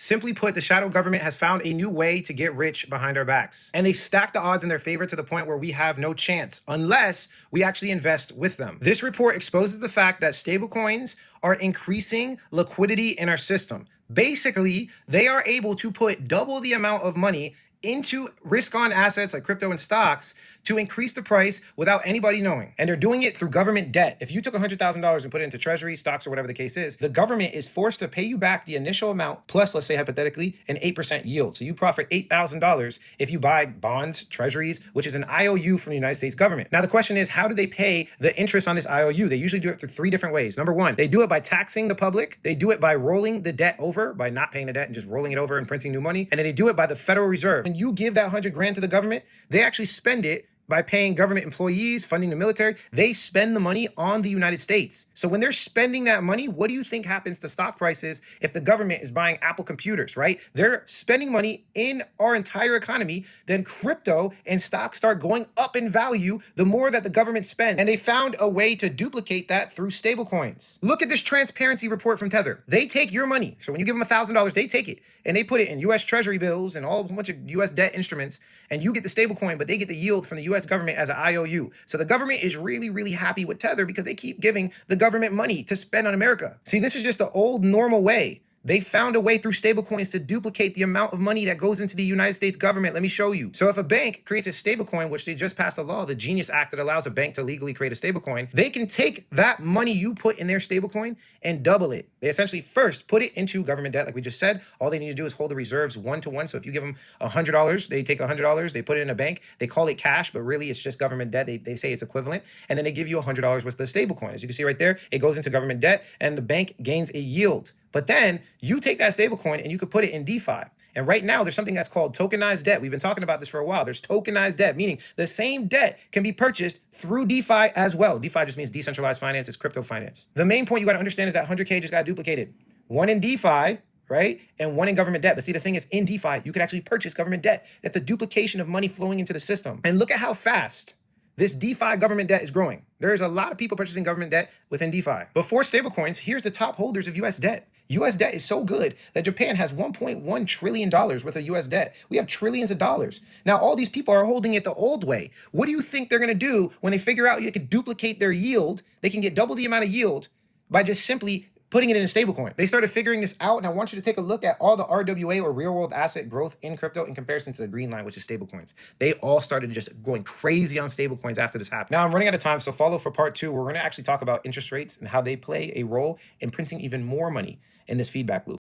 Simply put, the shadow government has found a new way to get rich behind our backs. And they've stacked the odds in their favor to the point where we have no chance unless we actually invest with them. This report exposes the fact that stablecoins are increasing liquidity in our system. Basically, they are able to put double the amount of money into risk-on assets like crypto and stocks to increase the price without anybody knowing. And they're doing it through government debt. If you took $100,000 and put it into treasury, stocks, or whatever the case is, the government is forced to pay you back the initial amount, plus, let's say hypothetically, an 8% yield. So you profit $8,000 if you buy bonds, treasuries, which is an IOU from the United States government. Now, the question is, how do they pay the interest on this IOU? They usually do it through three different ways. Number one, they do it by taxing the public. They do it by rolling the debt over, by not paying the debt and just rolling it over and printing new money. And then they do it by the Federal Reserve. When you give that 100 grand to the government, they actually spend it by paying government employees, funding the military. They spend the money on the United States. So when they're spending that money, what do you think happens to stock prices if the government is buying Apple computers, right? They're spending money in our entire economy. Then crypto and stocks start going up in value the more that the government spends. And they found a way to duplicate that through stablecoins. Look at this transparency report from Tether. They take your money. So when you give them $1,000, they take it and they put it in US Treasury bills and a bunch of US debt instruments, and you get the stablecoin, but they get the yield from the US government as an IOU. So the government is really, really happy with Tether because they keep giving the government money to spend on America. See, this is just the old normal way. They found a way through stablecoins to duplicate the amount of money that goes into the United States government. Let me show you. So if a bank creates a stablecoin, which they just passed a law, the Genius Act, that allows a bank to legally create a stablecoin, they can take that money you put in their stablecoin and double it. They essentially first put it into government debt, like we just said. All they need to do is hold the reserves 1-to-1. So if you give them $100, they take $100, they put it in a bank, they call it cash, but really it's just government debt. They say it's equivalent. And then they give you $100 worth of the stablecoin. As you can see right there, it goes into government debt and the bank gains a yield. But then you take that stablecoin and you could put it in DeFi. And right now, there's something that's called tokenized debt. We've been talking about this for a while. There's tokenized debt, meaning the same debt can be purchased through DeFi as well. DeFi just means decentralized finance. It's crypto finance. The main point you got to understand is that 100K just got duplicated. One in DeFi, right? And one in government debt. But see, the thing is, in DeFi, you could actually purchase government debt. That's a duplication of money flowing into the system. And look at how fast this DeFi government debt is growing. There's a lot of people purchasing government debt within DeFi. Before stablecoins, here's the top holders of US debt. US debt is so good that Japan has $1.1 trillion worth of US debt. We have trillions of dollars. Now, all these people are holding it the old way. What do you think they're going to do when they figure out you can duplicate their yield? They can get double the amount of yield by just simply putting it in a stablecoin. They started figuring this out, and I want you to take a look at all the RWA, or real world asset growth, in crypto in comparison to the green line, which is stablecoins. They all started just going crazy on stablecoins after this happened. Now I'm running out of time, so follow for part 2. We're going to actually talk about interest rates and how they play a role in printing even more money in this feedback loop.